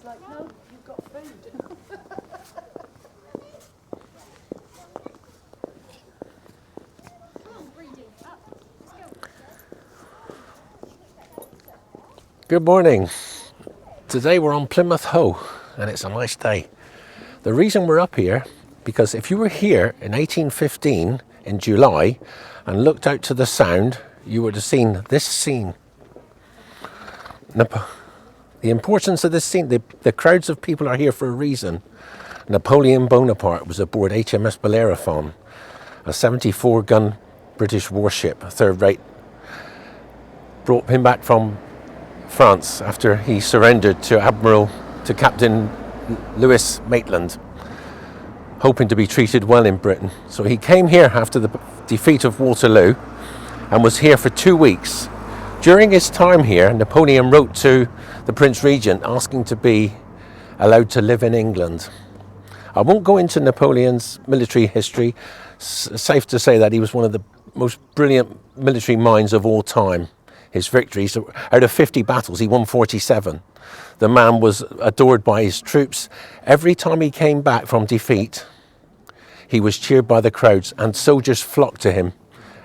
like, no, you've got food. Good morning. Today we're on Plymouth Hoe and it's a nice day. The reason we're up here, because if you were here in 1815 in July and looked out to the Sound, you would have seen this scene. The importance of this scene, the crowds of people are here for a reason. Napoleon Bonaparte was aboard HMS BELLEROPHON, a 74-gun British warship, a third rate. Brought him back from France after he surrendered to Captain Louis Maitland, hoping to be treated well in Britain. So he came here after the defeat of Waterloo and was here for 2 weeks. During his time here, Napoleon wrote to the Prince Regent asking to be allowed to live in England. I won't go into Napoleon's military history. Safe to say that he was one of the most brilliant military minds of all time. His victories, out of 50 battles, he won 47. The man was adored by his troops. Every time he came back from defeat, he was cheered by the crowds and soldiers flocked to him.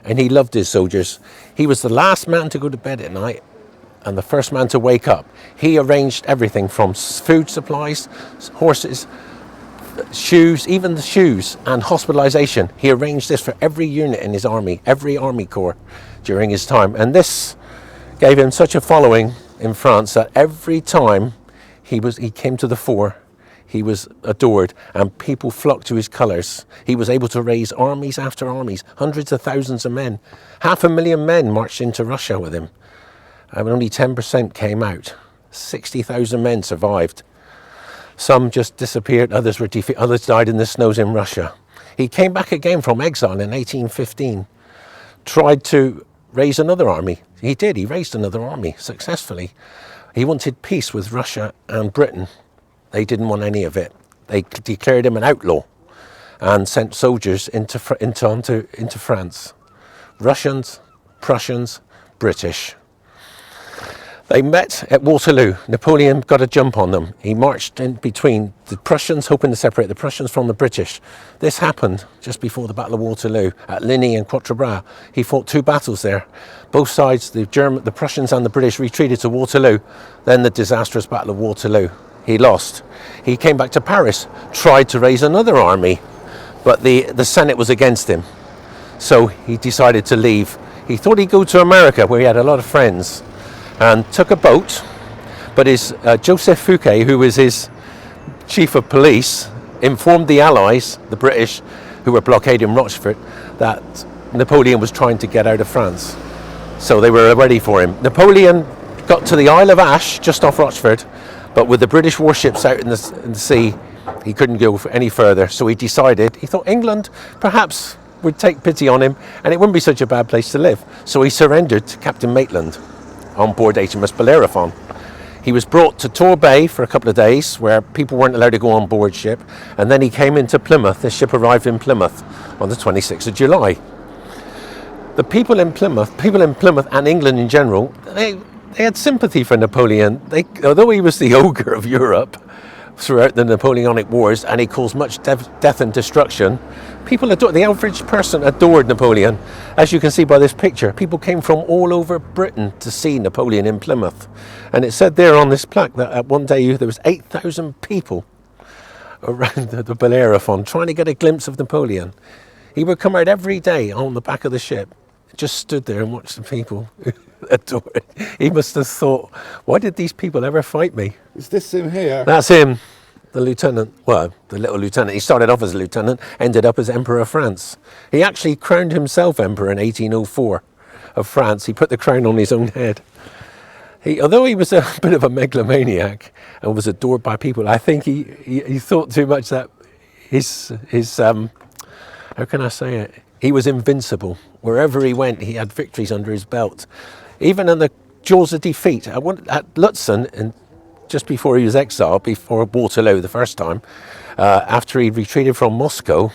And he loved his soldiers. He was the last man to go to bed at night and the first man to wake up. He arranged everything from food supplies, horses, shoes, even the shoes, and hospitalization. He arranged this for every unit in his army, every army corps during his time. And this gave him such a following in France that every time he came to the fore, he was adored and people flocked to his colours. He was able to raise armies after armies, hundreds of thousands of men. 500,000 men marched into Russia with him, and only 10% came out. 60,000 men survived. Some just disappeared, others were defeated, others died in the snows in Russia. He came back again from exile in 1815, tried to raise another army. He did, he raised another army successfully. He wanted peace with Russia and Britain. They didn't want any of it. They declared him an outlaw and sent soldiers into France. Russians, Prussians, British. They met at Waterloo. Napoleon got a jump on them. He marched in between the Prussians, hoping to separate the Prussians from the British. This happened just before the Battle of Waterloo at Ligny and Quatre Bras. He fought 2 battles there. Both sides, the Prussians and the British, retreated to Waterloo. Then the disastrous Battle of Waterloo. He lost. He came back to Paris, tried to raise another army, but the Senate was against him. So he decided to leave. He thought he'd go to America, where he had a lot of friends, and took a boat. But his Joseph Fouquet, who was his chief of police, informed the Allies, the British, who were blockading Rochefort, that Napoleon was trying to get out of France. So they were ready for him. Napoleon got to the Isle of Ash, just off Rochefort, but with the British warships out in the sea, he couldn't go any further. So he thought England perhaps would take pity on him and it wouldn't be such a bad place to live. So he surrendered to Captain Maitland on board HMS BELLEROPHON. He was brought to Tor Bay for a couple of days where people weren't allowed to go on board ship, and then he came into Plymouth. The ship arrived in Plymouth on the 26th of July. The people in Plymouth and England in general, they had sympathy for Napoleon. Although he was the ogre of Europe throughout the Napoleonic Wars and he caused much death and destruction, the average person adored Napoleon. As you can see by this picture, people came from all over Britain to see Napoleon in Plymouth. And it said there on this plaque that at one day there was 8,000 people around the BELLEROPHON trying to get a glimpse of Napoleon. He would come out every day on the back of the ship, just stood there and watched the people adore it. He must have thought, why did these people ever fight me? Is this him here? That's him, the lieutenant. Well, the little lieutenant. He started off as a lieutenant, ended up as Emperor of France. He actually crowned himself Emperor in 1804 of France. He put the crown on his own head. Although he was a bit of a megalomaniac and was adored by people, I think he thought too much that his how can I say it? He was invincible. Wherever he went, he had victories under his belt. Even in the jaws of defeat, at Lutzen in just before he was exiled, before Waterloo the first time, after he retreated from Moscow,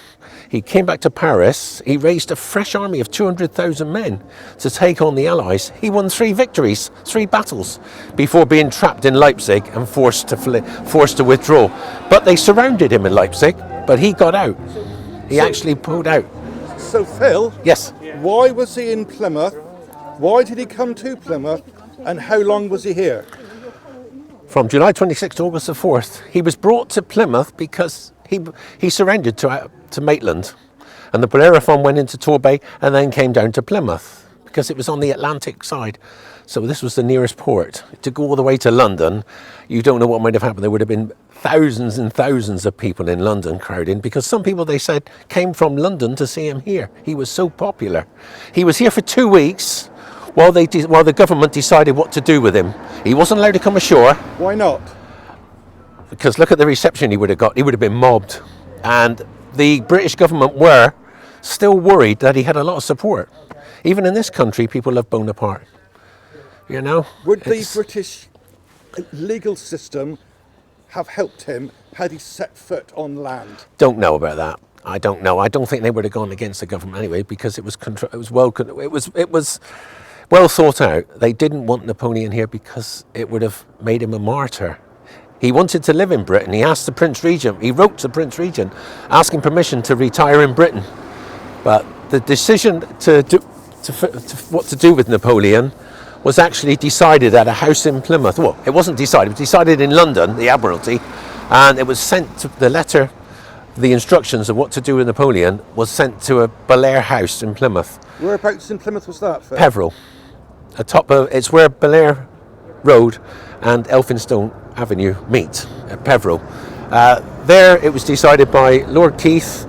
he came back to Paris. He raised a fresh army of 200,000 men to take on the Allies. He won 3 victories, 3 battles, before being trapped in Leipzig and forced to withdraw. But they surrounded him in Leipzig, but he got out. He actually pulled out. So Phil, Yes. why was he in Plymouth? Why did he come to Plymouth? And how long was he here? From July 26th to August the 4th, he was brought to Plymouth because he surrendered to Maitland, and the Bellerophon went into Torbay and then came down to Plymouth because it was on the Atlantic side. So this was the nearest port. To go all the way to London, you don't know what might have happened. There would have been thousands and thousands of people in London crowding, because some people, they said, came from London to see him here. He was so popular. He was here for 2 weeks while the government decided what to do with him. He wasn't allowed to come ashore. Why not? Because look at the reception he would have got. He would have been mobbed. And the British government were still worried that he had a lot of support. Even in this country, people love Bonaparte. You know? Would the British legal system have helped him had he set foot on land? Don't know about that. I don't know. I don't think they would have gone against the government anyway, because it was well thought out. They didn't want Napoleon here because it would have made him a martyr. He wanted to live in Britain. He asked the Prince Regent, he wrote to Prince Regent asking permission to retire in Britain. But the decision what to do with Napoleon was actually decided at a house in Plymouth. Well, it wasn't decided, it was decided in London, the Admiralty, and it was sent to the letter, the instructions of what to do with Napoleon was sent to a Bel Air house in Plymouth. Whereabouts in Plymouth was that, Phil? Peveril. It's where Bel Air Road and Elphinstone Avenue meet at Peveril. There it was decided by Lord Keith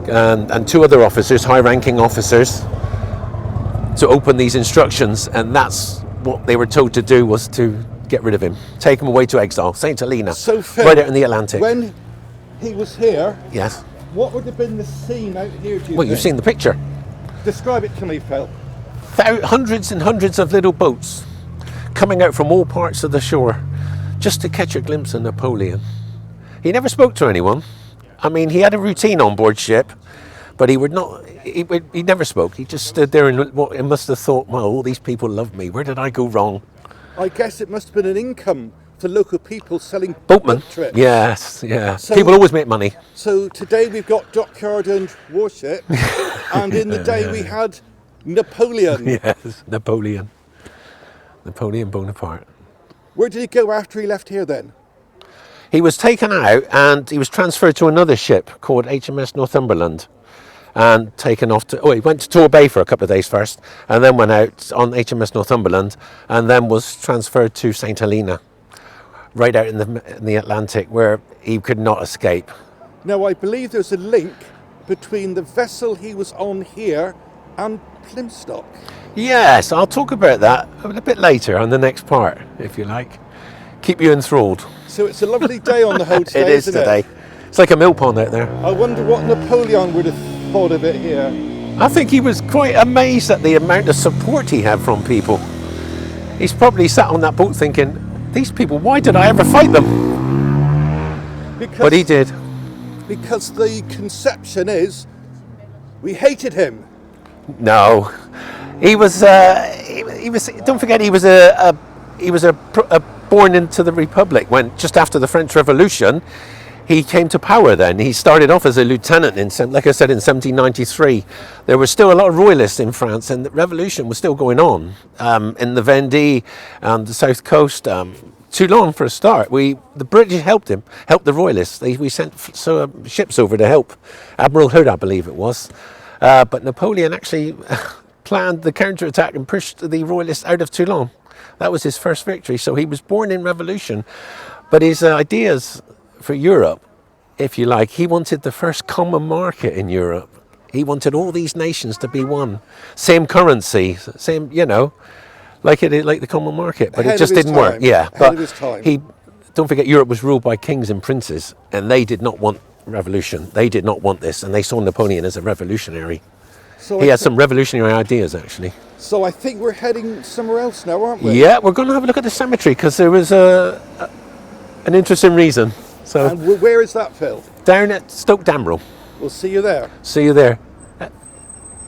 and 2 other officers, high-ranking officers, to open these instructions, and that's what they were told to do, was to get rid of him, take him away to exile, St. Helena, So Phil, right out in the Atlantic. when he was here, Yes. what would have been the scene out here, do you Well, you've think? seen the picture. Describe it to me, Phil. Hundreds and hundreds of little boats coming out from all parts of the shore just to catch a glimpse of Napoleon. He never spoke to anyone. I mean, he had a routine on board ship, but he never spoke. He just stood there, and he must have thought, well, all these people love me. Where did I go wrong? I guess it must have been an income for local people selling Boatmen. boat trips. Yes, yeah. So- People always make money. So today we've got dockyard and warship, and in the day we had Napoleon. Yes, Napoleon Bonaparte. Where did he go after he left here then? He was taken out and he was transferred to another ship called HMS Northumberland, and taken off to, he went to Torbay for a couple of days first, and then went out on HMS Northumberland, and then was transferred to St. Helena, right out in the Atlantic, where he could not escape. Now I believe there's a link between the vessel he was on here and Plymstock. Yes, I'll talk about that a bit later on the next part, if you like. Keep you enthralled. So it's a lovely day on the Hoe today, It is isn't today. it? It's like a mill pond out there. I wonder what Napoleon would have thought of it here. I think he was quite amazed at the amount of support he had from people. He's probably sat on that boat thinking, these people, why did I ever fight them? Because, But he did. Because the conception is, we hated him. No, he was. He was. Don't forget, he was born into the Republic when, just after the French Revolution, he came to power. Then he started off as a lieutenant like I said, in 1793. There were still a lot of royalists in France, and the revolution was still going on in the Vendée and the south coast. Toulon for a start. The British helped him, helped the royalists. We sent ships over to help. Admiral Hood, I believe it was. But Napoleon actually planned the counterattack and pushed the royalists out of Toulon. That was his first victory. So he was born in revolution. But his ideas for Europe, if you like, he wanted the first common market in Europe. He wanted all these nations to be one. Same currency, same, like the common market, but Ahead it just of his didn't work. time. Yeah, Ahead but of his time. don't forget, Europe was ruled by kings and princes, and they did not want revolution. They did not want this, and they saw Napoleon as a revolutionary. So He had some revolutionary ideas, actually. So I think we're heading somewhere else now, aren't we? Yeah, we're going to have a look at the cemetery, because there was an interesting reason. So And where is that, Phil? down at Stoke Dambrel. We'll see you there. See you there.